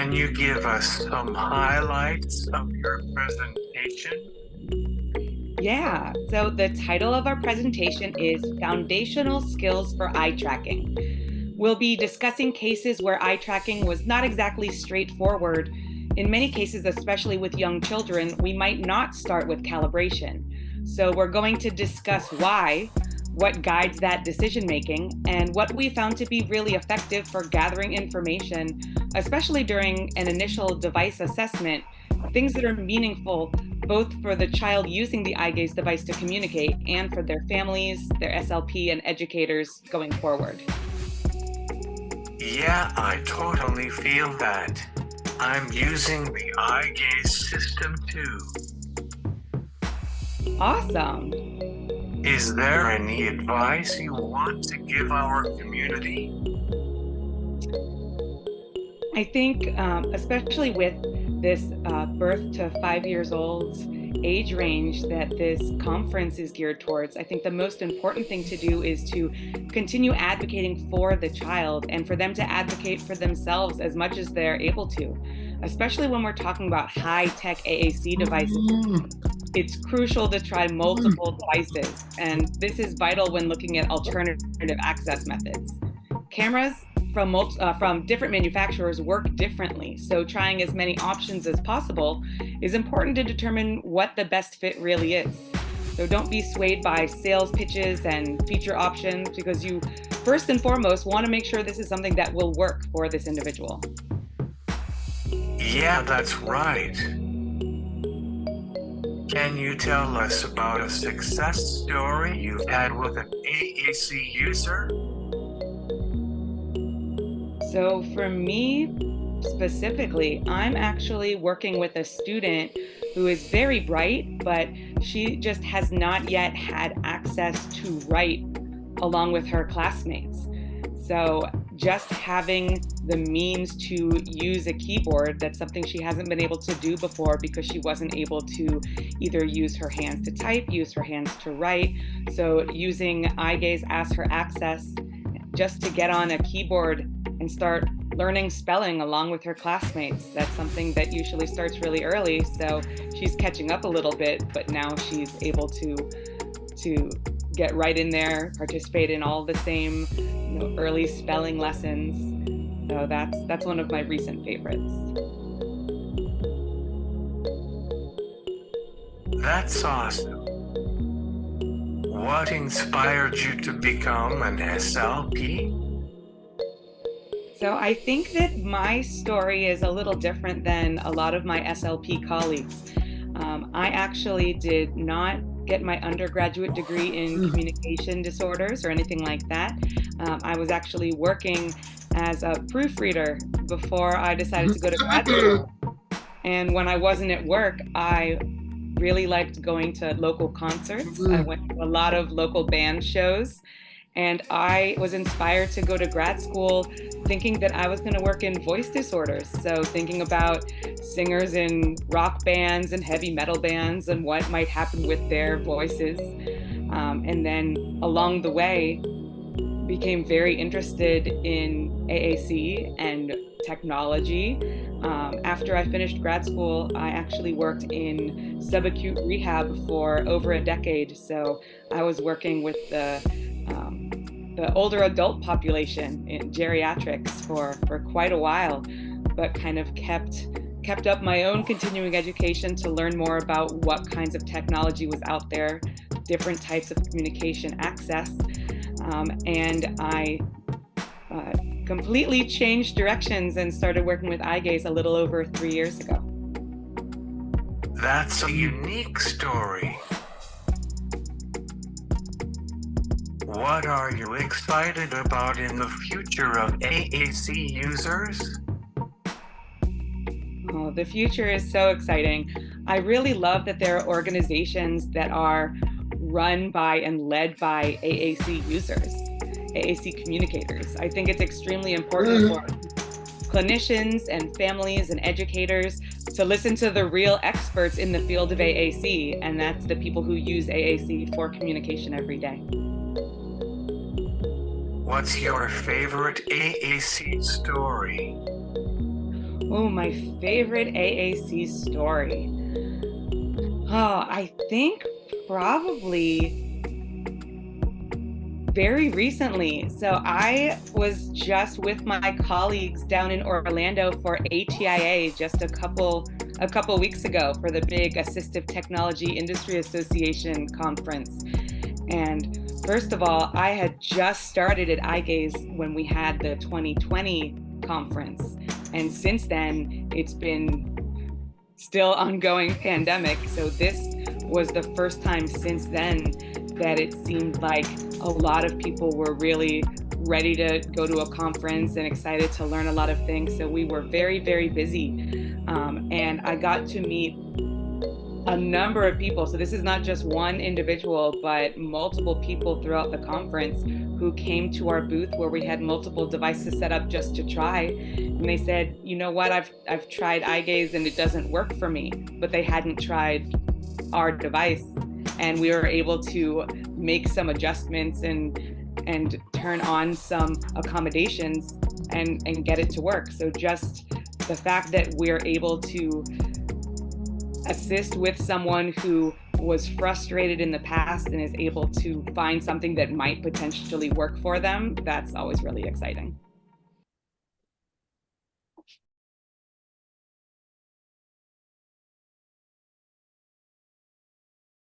Can you give us some highlights of your presentation? Yeah, so the title of our presentation is Foundational Skills for Eye Tracking. We'll be discussing cases where eye tracking was not exactly straightforward. In many cases, especially with young children, we might not start with calibration. So we're going to discuss why, what guides that decision making, and what we found to be really effective for gathering information, especially during an initial device assessment, things that are meaningful both for the child using the eye gaze device to communicate and for their families, their SLP, and educators going forward. Yeah, I totally feel that. I'm using the eye gaze system too. Awesome. Is there any advice you want to give our community? I think, especially with this birth to 5 years old age range that this conference is geared towards, I think the most important thing to do is to continue advocating for the child and for them to advocate for themselves as much as they're able to, especially when we're talking about high-tech AAC devices. It's crucial to try multiple devices, and this is vital when looking at alternative access methods. Cameras from different manufacturers work differently, so trying as many options as possible is important to determine what the best fit really is. So don't be swayed by sales pitches and feature options, because you first and foremost want to make sure this is something that will work for this individual. Yeah, that's right. Can you tell us about a success story you've had with an AAC user? So for me specifically, I'm actually working with a student who is very bright, but she just has not yet had access to write along with her classmates. So just having the means to use a keyboard, that's something she hasn't been able to do before because she wasn't able to either use her hands to type, use her hands to write. So using eye gaze as her access just to get on a keyboard and start learning spelling along with her classmates. That's something that usually starts really early. So she's catching up a little bit, but now she's able to get right in there, participate in all the same, early spelling lessons. So that's one of my recent favorites. That's awesome. What inspired you to become an SLP? So I think that my story is a little different than a lot of my SLP colleagues. I actually did not get my undergraduate degree in communication disorders or anything like that. I was actually working as a proofreader before I decided to go to grad school. And when I wasn't at work, I really liked going to local concerts. I went to a lot of local band shows. And I was inspired to go to grad school thinking that I was going to work in voice disorders. So thinking about singers in rock bands and heavy metal bands and what might happen with their voices. And then along the way, became very interested in AAC and technology. After I finished grad school, I actually worked in subacute rehab for over a decade. So I was working with the older adult population in geriatrics for quite a while, but kind of kept up my own continuing education to learn more about what kinds of technology was out there, different types of communication access. And I completely changed directions and started working with eye gaze a little over 3 years ago. That's a unique story. What are you excited about in the future of AAC users? Oh, the future is so exciting. I really love that there are organizations that are run by and led by AAC users, AAC communicators. I think it's extremely important for clinicians and families and educators to listen to the real experts in the field of AAC, and that's the people who use AAC for communication every day. What's your favorite AAC story? Oh, my favorite AAC story. Oh, I think probably very recently. So I was just with my colleagues down in Orlando for ATIA just a couple weeks ago for the big Assistive Technology Industry Association conference. And first of all, I had just started at iGaze when we had the 2020 conference. And since then, it's been still ongoing pandemic. So this was the first time since then that it seemed like a lot of people were really ready to go to a conference and excited to learn a lot of things. So we were very, very busy. And I got to meet a number of people. So this is not just one individual, but multiple people throughout the conference who came to our booth where we had multiple devices set up just to try. And they said, you know what, I've tried iGaze and it doesn't work for me, but they hadn't tried our device. And we were able to make some adjustments and turn on some accommodations and get it to work. So just the fact that we're able to assist with someone who was frustrated in the past and is able to find something that might potentially work for them, that's always really exciting.